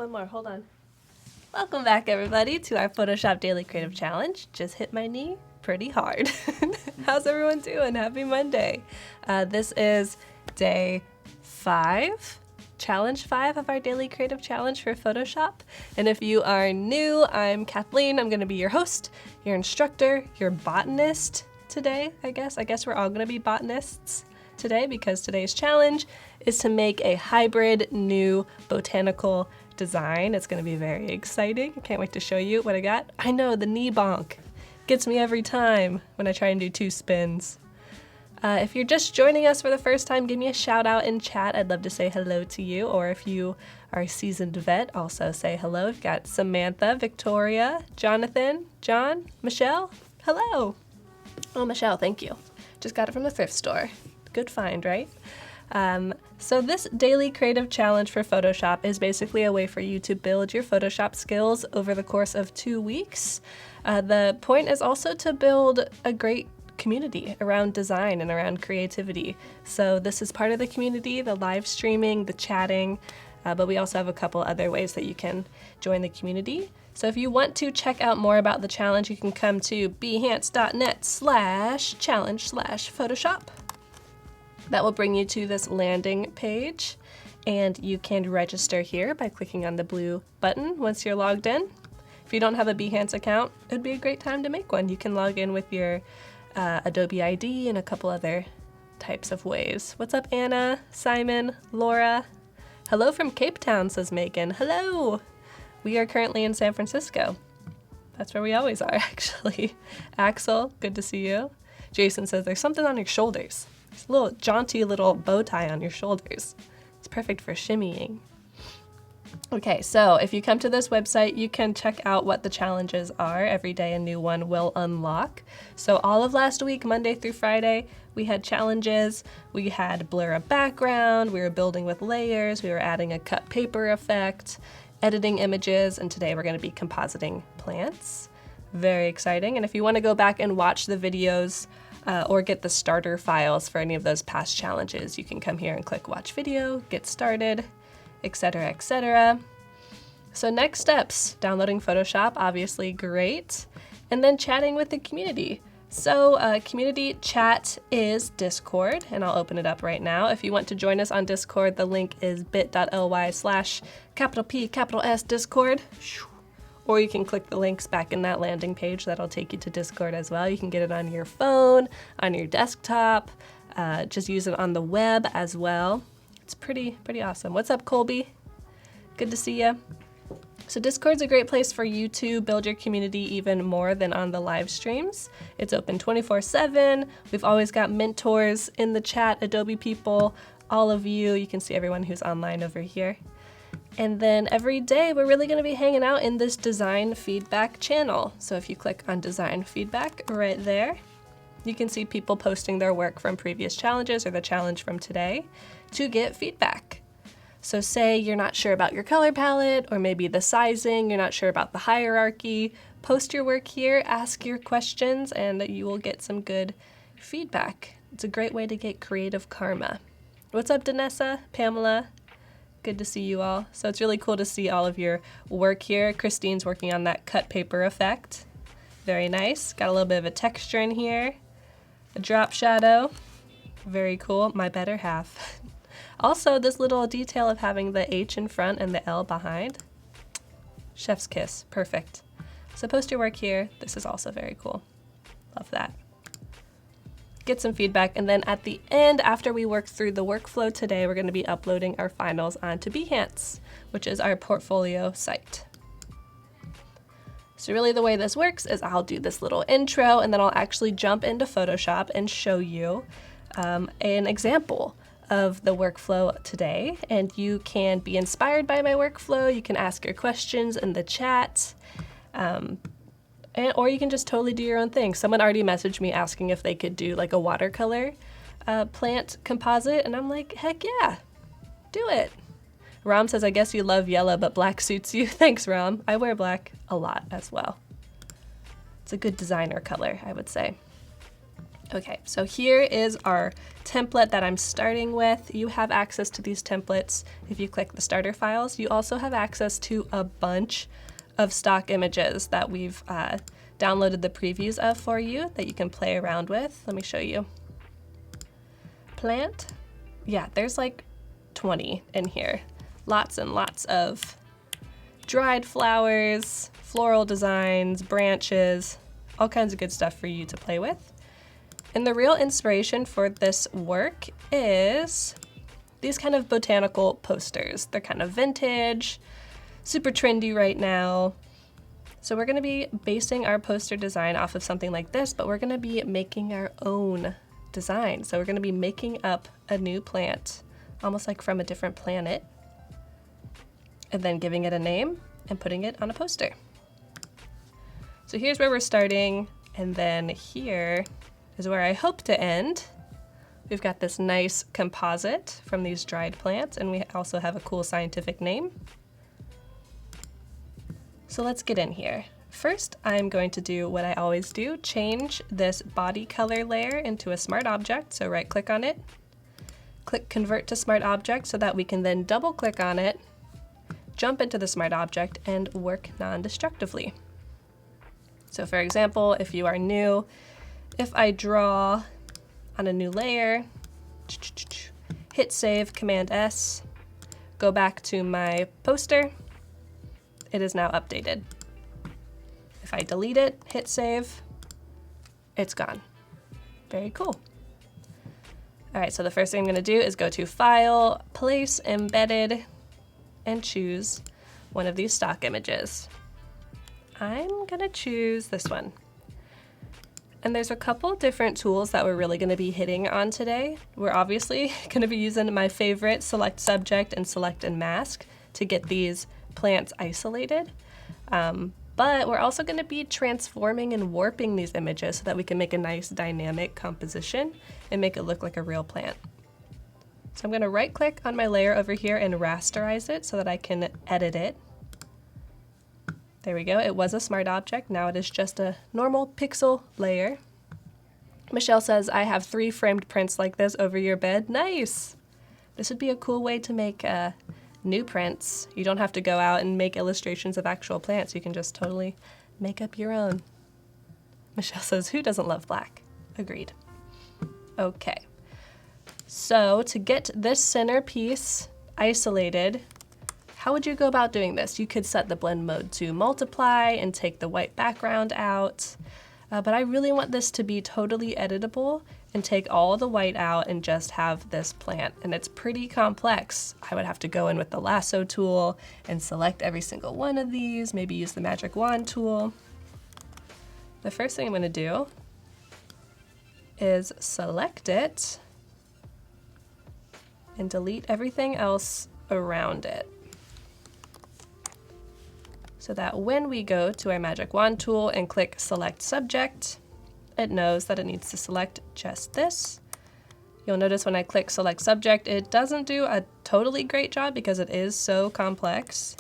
one more, hold on. Welcome back, everybody, to our Photoshop Daily Creative Challenge. Just hit my knee pretty hard. How's everyone doing? Happy Monday. This is day 5, challenge 5 of our Daily Creative Challenge for Photoshop. And if you are new, I'm Kathleen. I'm going to be your host, your instructor, your botanist today, I guess. I guess we're all going to be botanists today because today's challenge is to make a hybrid new botanical design. It's going to be very exciting. I can't wait to show you what I got. I know, the knee bonk gets me every time when I try and do 2 spins. If you're just joining us for the first time, give me a shout out in chat. I'd love to say hello to you. Or if you are a seasoned vet, also say hello. We've got Samantha, Victoria, Jonathan, John, Michelle. Hello. Oh, Michelle, thank you. Just got it from the thrift store. Good find, right? So this daily creative challenge for Photoshop is basically a way for you to build your Photoshop skills over the course of 2 weeks. The point is also to build a great community around design and around creativity. So this is part of the community, the live streaming, the chatting, but we also have a couple other ways that you can join the community. So if you want to check out more about the challenge, you can come to behance.net/challenge/Photoshop. That will bring you to this landing page, and you can register here by clicking on the blue button once you're logged in. If you don't have a Behance account, it would be a great time to make one. You can log in with your Adobe ID and a couple other types of ways. What's up, Anna, Simon, Laura? Hello from Cape Town, says Megan. Hello! We are currently in San Francisco. That's where we always are, actually. Axel, good to see you. Jason says there's something on your shoulders. There's a little jaunty little bow tie on your shoulders. It's perfect for shimmying. Okay, so if you come to this website, you can check out what the challenges are. Every day a new one will unlock. So all of last week, Monday through Friday, we had challenges. We had blur a background, we were building with layers, we were adding a cut paper effect, editing images, and today we're going to be compositing plants. Very exciting. And if you want to go back and watch the videos or get the starter files for any of those past challenges, you can come here and click watch video, get started, etc., etc. So next steps, downloading Photoshop, obviously great, and then chatting with the community. So community chat is Discord, and I'll open it up right now. If you want to join us on Discord, the link is bit.ly/P S Discord. Or you can click the links back in that landing page. That'll take you to Discord as well. You can get it on your phone, on your desktop, just use it on the web as well. It's pretty awesome. What's up, Colby? Good to see you. So Discord's a great place for you to build your community even more than on the live streams. It's open 24/7. We've always got mentors in the chat, Adobe people, all of you. You can see everyone who's online over here. And then every day we're really going to be hanging out in this design feedback channel. So if you click on design feedback right there, you can see people posting their work from previous challenges or the challenge from today to get feedback. So say you're not sure about your color palette or maybe the sizing, you're not sure about the hierarchy, post your work here, ask your questions, and you will get some good feedback. It's a great way to get creative karma. What's up, Danessa, Pamela? Good to see you all. So it's really cool to see all of your work here. Christine's working on that cut paper effect. Very nice. Got a little bit of a texture in here. A drop shadow. Very cool. My better half. Also, this little detail of having the H in front and the L behind. Chef's kiss. Perfect. So post your work here. This is also very cool. Love that. Get some feedback, and then at the end, after we work through the workflow today, we're going to be uploading our finals onto Behance, which is our portfolio site. So really the way this works is I'll do this little intro, and then I'll actually jump into Photoshop and show you an example of the workflow today, and you can be inspired by my workflow. You can ask your questions in the chat. Or you can just totally do your own thing. Someone already messaged me asking if they could do like a watercolor plant composite, and I'm like, heck yeah, do it. Ram says, I guess you love yellow, but black suits you. Thanks, Ram. I wear black a lot as well. It's a good designer color, I would say. Okay, so here is our template that I'm starting with. You have access to these templates if you click the starter files. You also have access to a bunch of stock images that we've downloaded the previews of for you that you can play around with. Let me show you. Plant. Yeah, there's like 20 in here. Lots and lots of dried flowers, floral designs, branches, all kinds of good stuff for you to play with. And the real inspiration for this work is these kind of botanical posters. They're kind of vintage, super trendy right now. So we're gonna be basing our poster design off of something like this, but we're gonna be making our own design. So we're gonna be making up a new plant, almost like from a different planet, and then giving it a name and putting it on a poster. So here's where we're starting, and then here is where I hope to end. We've got this nice composite from these dried plants, and we also have a cool scientific name. So let's get in here. First, I'm going to do what I always do, change this body color layer into a smart object. So right click on it, click convert to smart object so that we can then double click on it, jump into the smart object, and work non-destructively. So for example, if you are new, if I draw on a new layer, hit save, Command S, go back to my poster, it is now updated. If I delete it, hit save, it's gone. Very cool. All right, so the first thing I'm gonna do is go to File, Place Embedded, and choose one of these stock images. I'm gonna choose this one. And there's a couple different tools that we're really gonna be hitting on today. We're obviously gonna be using my favorite, Select Subject and Select and Mask, to get these plants isolated. But we're also gonna be transforming and warping these images so that we can make a nice dynamic composition and make it look like a real plant. So I'm gonna right click on my layer over here and rasterize it so that I can edit it. There we go, it was a smart object, now it is just a normal pixel layer. Michelle says, I have 3 framed prints like this over your bed. Nice! This would be a cool way to make new prints. You don't have to go out and make illustrations of actual plants, you can just totally make up your own. Michelle says, who doesn't love black? Agreed. Okay, so to get this center piece isolated, how would you go about doing this? You could set the blend mode to multiply and take the white background out, but I really want this to be totally editable and take all the white out and just have this plant. And it's pretty complex. I would have to go in with the lasso tool and select every single one of these, maybe use the magic wand tool. The first thing I'm gonna do is select it and delete everything else around it, so that when we go to our magic wand tool and click select subject, it knows that it needs to select just this. You'll notice when I click select subject, it doesn't do a totally great job because it is so complex.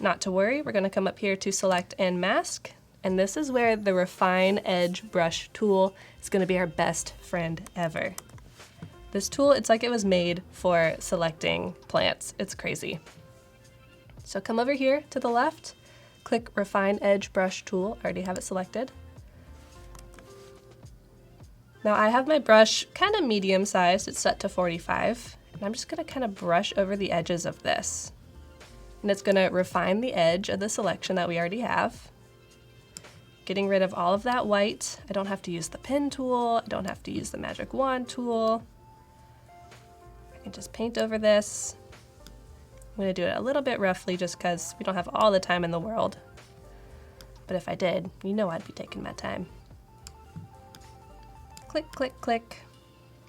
Not to worry, we're gonna come up here to select and mask, and this is where the refine edge brush tool is gonna be our best friend ever. This tool, it's like it was made for selecting plants. It's crazy. So come over here to the left, click refine edge brush tool, I already have it selected. Now I have my brush kind of medium sized, it's set to 45, and I'm just gonna kind of brush over the edges of this. And it's gonna refine the edge of the selection that we already have. Getting rid of all of that white. I don't have to use the pen tool, I don't have to use the magic wand tool. I can just paint over this. I'm gonna do it a little bit roughly just because we don't have all the time in the world. But if I did, you know I'd be taking my time. Click, click, click,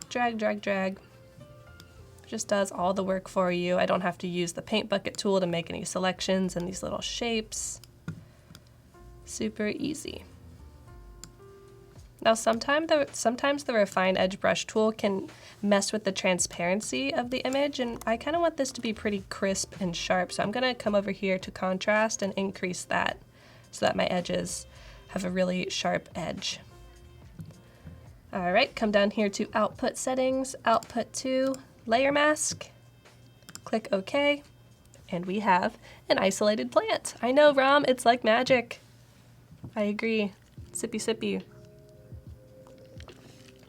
drag, drag, drag. It just does all the work for you. I don't have to use the paint bucket tool to make any selections and these little shapes. Super easy. Now sometimes the refine edge brush tool can mess with the transparency of the image, and I kind of want this to be pretty crisp and sharp, so I'm gonna come over here to contrast and increase that so that my edges have a really sharp edge. All right, come down here to Output Settings, Output to Layer Mask, click OK, and we have an isolated plant. I know, Rom, it's like magic. I agree. Sippy sippy.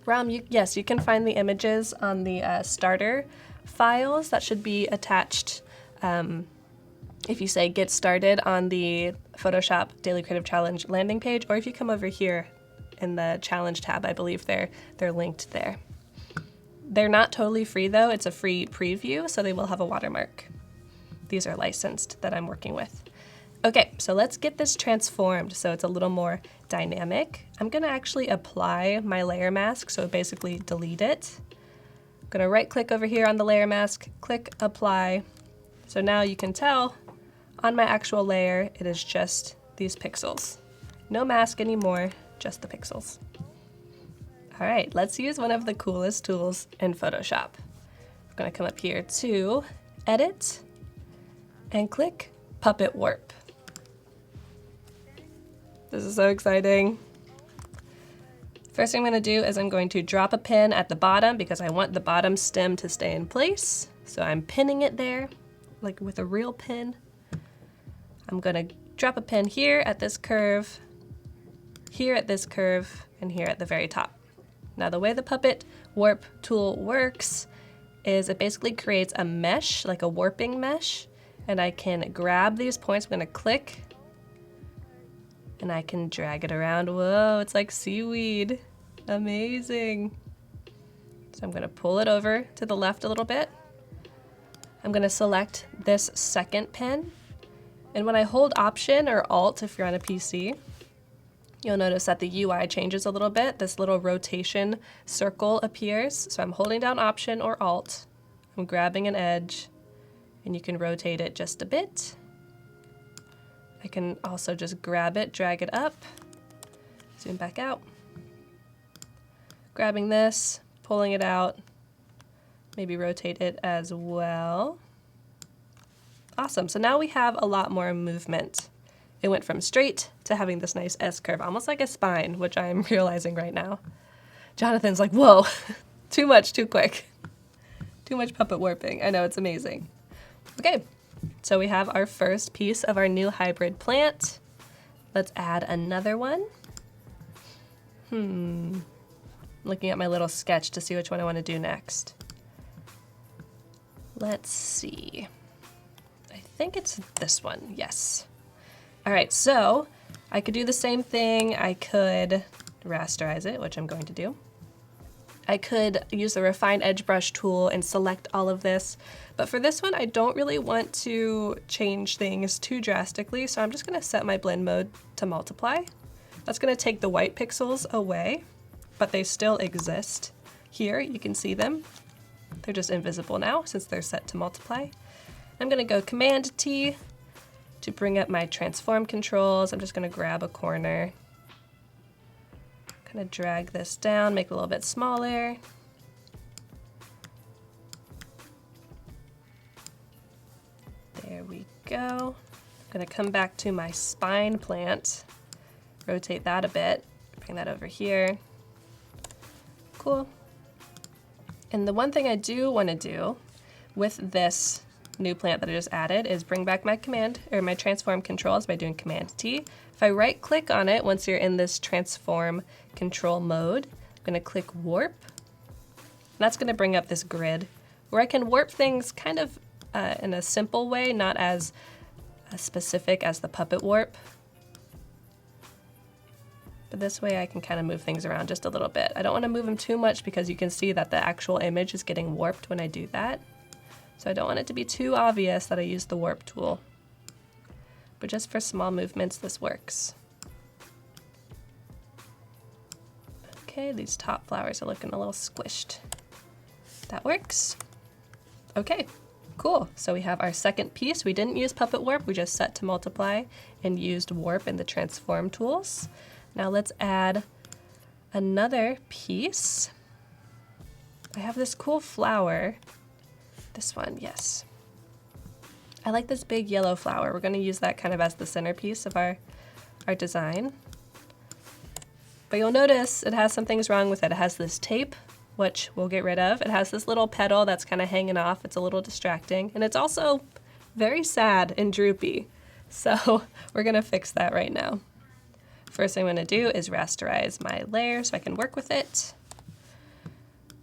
Rom, yes, you can find the images on the starter files that should be attached if you say Get Started on the Photoshop Daily Creative Challenge landing page, or if you come over here in the Challenge tab, I believe they're linked there. They're not totally free though, it's a free preview, so they will have a watermark. These are licensed that I'm working with. Okay, so let's get this transformed so it's a little more dynamic. I'm gonna actually apply my layer mask, so basically delete it. I'm gonna right click over here on the layer mask, click apply. So now you can tell on my actual layer, it is just these pixels. No mask anymore, just the pixels. All right, let's use one of the coolest tools in Photoshop. I'm gonna come up here to Edit and click Puppet Warp. This is so exciting. First thing I'm gonna do is I'm going to drop a pin at the bottom because I want the bottom stem to stay in place. So I'm pinning it there, like with a real pin. I'm gonna drop a pin here at this curve, here at this curve, and here at the very top. Now the way the Puppet Warp tool works is it basically creates a mesh, like a warping mesh, and I can grab these points. I'm gonna click, and I can drag it around. Whoa, it's like seaweed. Amazing. So I'm gonna pull it over to the left a little bit. I'm gonna select this second pin. And when I hold Option or Alt, if you're on a PC, you'll notice that the UI changes a little bit. This little rotation circle appears. So I'm holding down Option or Alt. I'm grabbing an edge, and you can rotate it just a bit. I can also just grab it, drag it up, zoom back out, grabbing this, pulling it out, maybe rotate it as well. Awesome, so now we have a lot more movement. It went from straight to having this nice S-curve, almost like a spine, which I'm realizing right now. Jonathan's like, whoa, too much, too quick. Too much puppet warping. I know, it's amazing. Okay. So we have our first piece of our new hybrid plant. Let's add another one. Looking at my little sketch to see which one I want to do next. Let's see. I think it's this one, yes. All right, so I could do the same thing. I could rasterize it, which I'm going to do. I could use the Refine Edge Brush tool and select all of this, but for this one I don't really want to change things too drastically, so I'm just going to set my blend mode to multiply. That's going to take the white pixels away, but they still exist. Here you can see them. They're just invisible now since they're set to multiply. I'm going to go Command T to bring up my transform controls. I'm just going to grab a corner. Kind of drag this down, make it a little bit smaller. There we go. I'm gonna come back to my spine plant, rotate that a bit, bring that over here. Cool. And the one thing I do want to do with this new plant that I just added is bring back my my transform controls by doing Command T. If I right click on it, once you're in this transform control mode, I'm going to click warp. And that's going to bring up this grid where I can warp things kind of in a simple way, not as specific as the puppet warp. But this way I can kind of move things around just a little bit. I don't want to move them too much because you can see that the actual image is getting warped when I do that. So I don't want it to be too obvious that I use the warp tool. But just for small movements, this works. Okay, these top flowers are looking a little squished. That works. Okay, cool. So we have our second piece. We didn't use puppet warp, we just set to multiply and used warp in the transform tools. Now let's add another piece. I have this cool flower. This one, yes. I like this big yellow flower. We're going to use that kind of as the centerpiece of our design. But you'll notice it has some things wrong with it. It has this tape, which we'll get rid of. It has this little petal that's kind of hanging off. It's a little distracting. And it's also very sad and droopy. So we're gonna fix that right now. First thing I'm gonna do is rasterize my layer so I can work with it.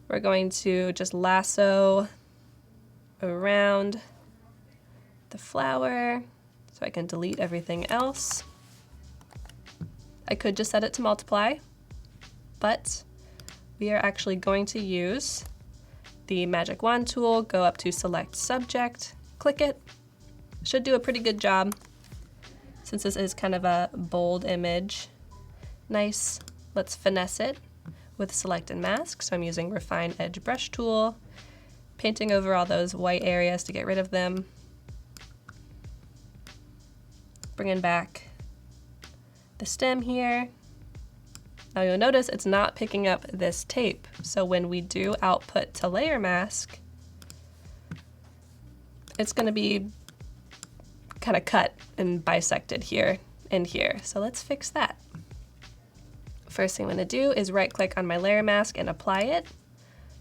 We're going to just lasso around the flower so I can delete everything else. I could just set it to multiply, but we are actually going to use the magic wand tool, go up to select subject, click it. Should do a pretty good job since this is kind of a bold image. Nice. Let's finesse it with select and mask. So I'm using refine edge brush tool, painting over all those white areas to get rid of them. Bringing back the stem here. Now you'll notice it's not picking up this tape. So when we do output to layer mask, it's going to be kind of cut and bisected here and here. So let's fix that. First thing I'm going to do is right click on my layer mask and apply it.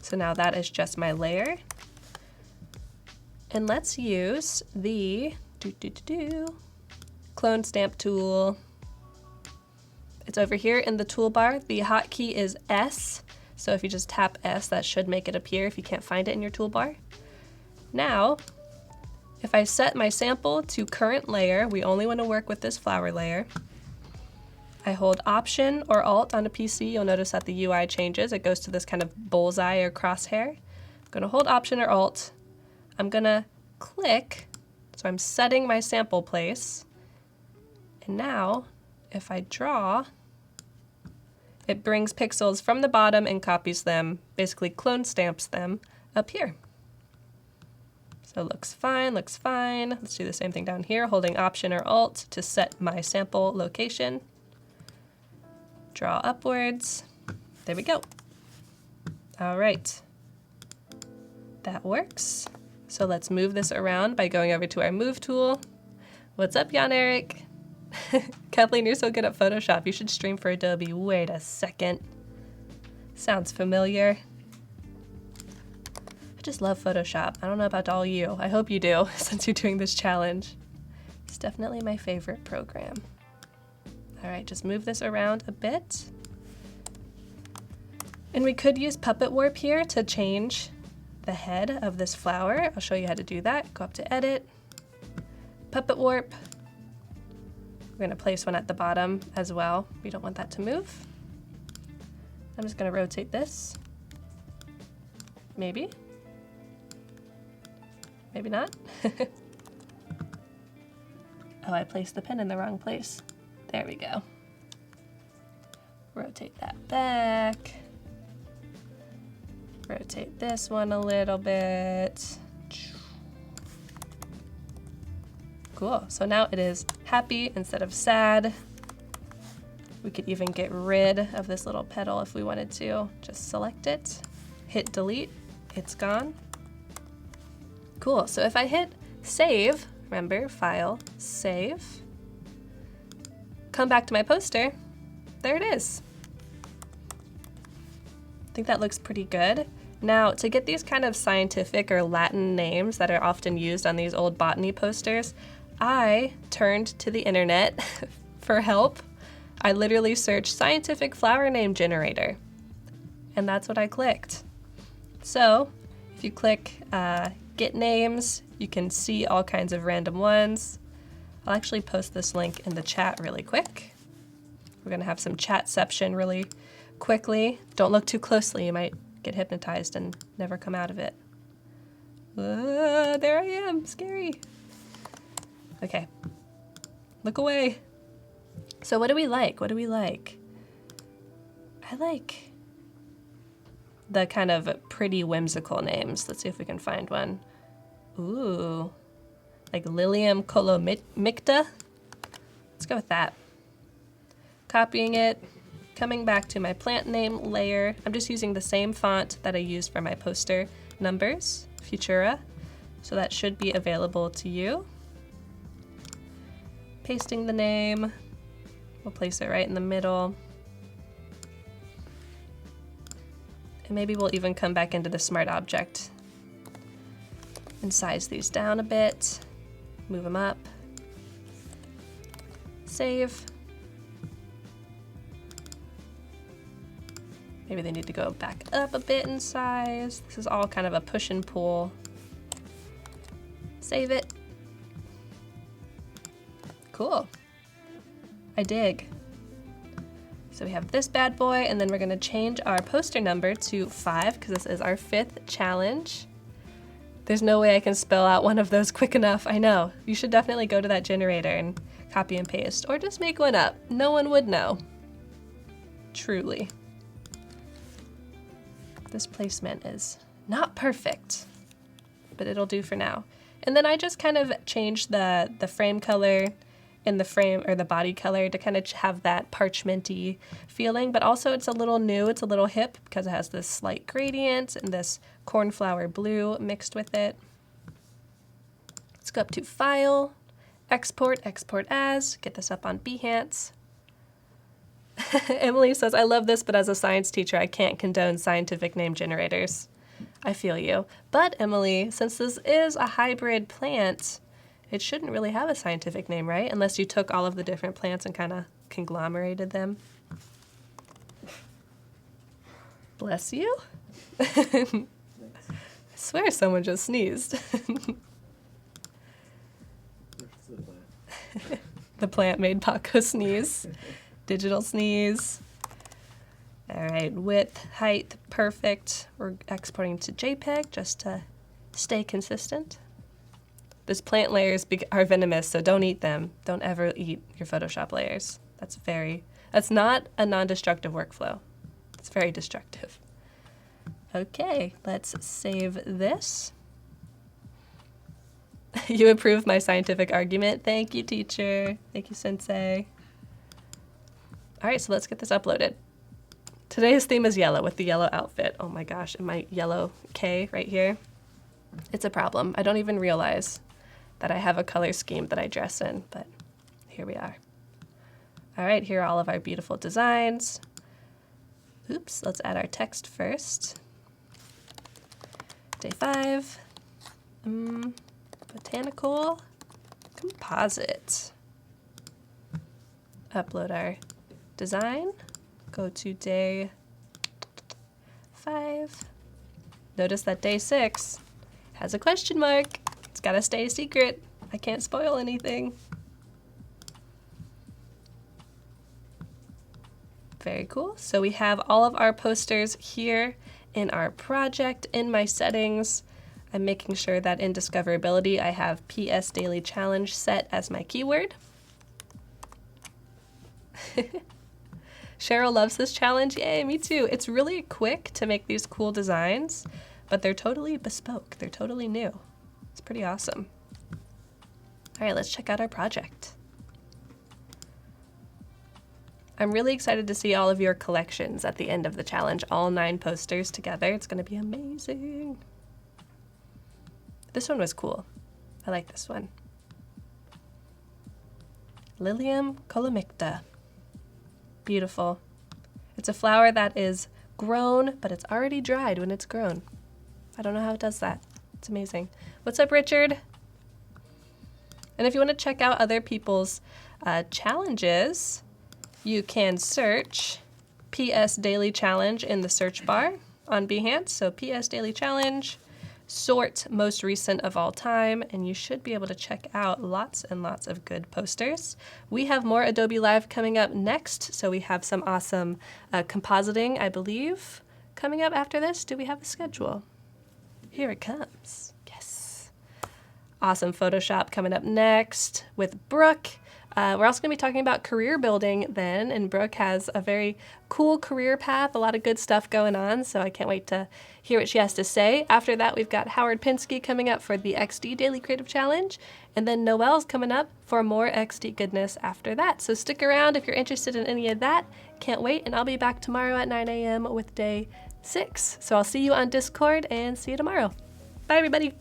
So now that is just my layer. And let's use the clone stamp tool. It's over here in the toolbar. The hotkey is S. So if you just tap S, that should make it appear if you can't find it in your toolbar. Now, if I set my sample to current layer, we only want to work with this flower layer. I hold Option or Alt on a PC. You'll notice that the UI changes. It goes to this kind of bullseye or crosshair. I'm going to hold Option or Alt. I'm going to click. So I'm setting my sample place. And now, if I draw, it brings pixels from the bottom and copies them, basically clone stamps them up here. So looks fine, looks fine. Let's do the same thing down here, holding Option or Alt to set my sample location. Draw upwards. There we go. All right. That works. So let's move this around by going over to our Move tool. What's up, Jan Eric? Kathleen, you're so good at Photoshop. You should stream for Adobe. Wait a second. Sounds familiar. I just love Photoshop. I don't know about all you. I hope you do, since you're doing this challenge. It's definitely my favorite program. All right, just move this around a bit. And we could use Puppet Warp here to change the head of this flower. I'll show you how to do that. Go up to Edit, Puppet Warp. We're gonna place one at the bottom as well. We don't want that to move. I'm just gonna rotate this. Maybe. Maybe not. Oh, I placed the pin in the wrong place. There we go. Rotate that back. Rotate this one a little bit. Cool, so now it is happy instead of sad. We could even get rid of this little petal if we wanted to. Just select it, hit delete, it's gone. Cool, so if I hit save, remember, file, save, come back to my poster, there it is. I think that looks pretty good. Now, to get these kind of scientific or Latin names that are often used on these old botany posters, I turned to the internet for help. I literally searched scientific flower name generator, and that's what I clicked. So if you click get names, you can see all kinds of random ones. I'll actually post this link in the chat really quick. We're gonna have some chatception really quickly. Don't look too closely, you might get hypnotized and never come out of it. There I am, scary. Okay, look away. So what do we like? What do we like? I like the kind of pretty whimsical names. Let's see if we can find one. Ooh, like Lilium colomicta. Let's go with that. Copying it, coming back to my plant name layer. I'm just using the same font that I used for my poster numbers, Futura. So that should be available to you. Pasting the name, we'll place it right in the middle. And maybe we'll even come back into the Smart Object and size these down a bit, move them up, save. Maybe they need to go back up a bit in size. This is all kind of a push and pull. Save it. Cool. I dig. So we have this bad boy, and then we're gonna change our poster number to 5 because this is our 5th challenge. There's no way I can spell out one of those quick enough. I know. You should definitely go to that generator and copy and paste, or just make one up. No one would know. Truly. This placement is not perfect, but it'll do for now. And then I just kind of changed the frame color and the frame or the body color to kind of have that parchmenty feeling, but also it's a little new, it's a little hip because it has this slight gradient and this cornflower blue mixed with it. Let's go up to File, Export, Export As, get this up on Behance. Emily says, I love this, but as a science teacher, I can't condone scientific name generators. I feel you. But Emily, since this is a hybrid plant, it shouldn't really have a scientific name, right? Unless you took all of the different plants and kind of conglomerated them. Bless you. I swear someone just sneezed. The plant made Paco sneeze. Digital sneeze. All right, width, height, perfect. We're exporting to JPEG just to stay consistent. Those plant layers are venomous, so don't eat them. Don't ever eat your Photoshop layers. That's not a non-destructive workflow. It's very destructive. Okay, let's save this. You approve my scientific argument. Thank you, teacher. Thank you, sensei. All right, so let's get this uploaded. Today's theme is yellow with the yellow outfit. Oh my gosh, and my yellow K right here. It's a problem. I don't even realize that I have a color scheme that I dress in, but here we are. All right, here are all of our beautiful designs. Oops, let's add our text first. Day 5, botanical, composite. Upload our design, go to day 5. Notice that day 6 has a question mark. It's gotta stay a secret. I can't spoil anything. Very cool. So we have all of our posters here in our project. In my settings, I'm making sure that in discoverability I have PS Daily Challenge set as my keyword. Cheryl loves this challenge. Yay, me too. It's really quick to make these cool designs, but they're totally bespoke. They're totally new. It's pretty awesome. All right, let's check out our project. I'm really excited to see all of your collections at the end of the challenge, all 9 posters together. It's gonna be amazing. This one was cool. I like this one. Lilium colomicta. Beautiful. It's a flower that is grown, but it's already dried when it's grown. I don't know how it does that. It's amazing. What's up, Richard? And if you want to check out other people's challenges, you can search PS Daily Challenge in the search bar on Behance. So PS Daily Challenge, sort most recent of all time, and you should be able to check out lots and lots of good posters. We have more Adobe Live coming up next, so we have some awesome compositing, I believe, coming up after this. Do we have a schedule? Here it comes. Yes. Awesome Photoshop coming up next with Brooke. We're also going to be talking about career building then, and Brooke has a very cool career path, a lot of good stuff going on, so I can't wait to hear what she has to say. After that, we've got Howard Pinsky coming up for the XD Daily Creative Challenge, and then Noelle's coming up for more XD goodness after that. So stick around if you're interested in any of that. Can't wait, and I'll be back tomorrow at 9 a.m. with day 6. So I'll see you on Discord, and see you tomorrow. Bye, everybody.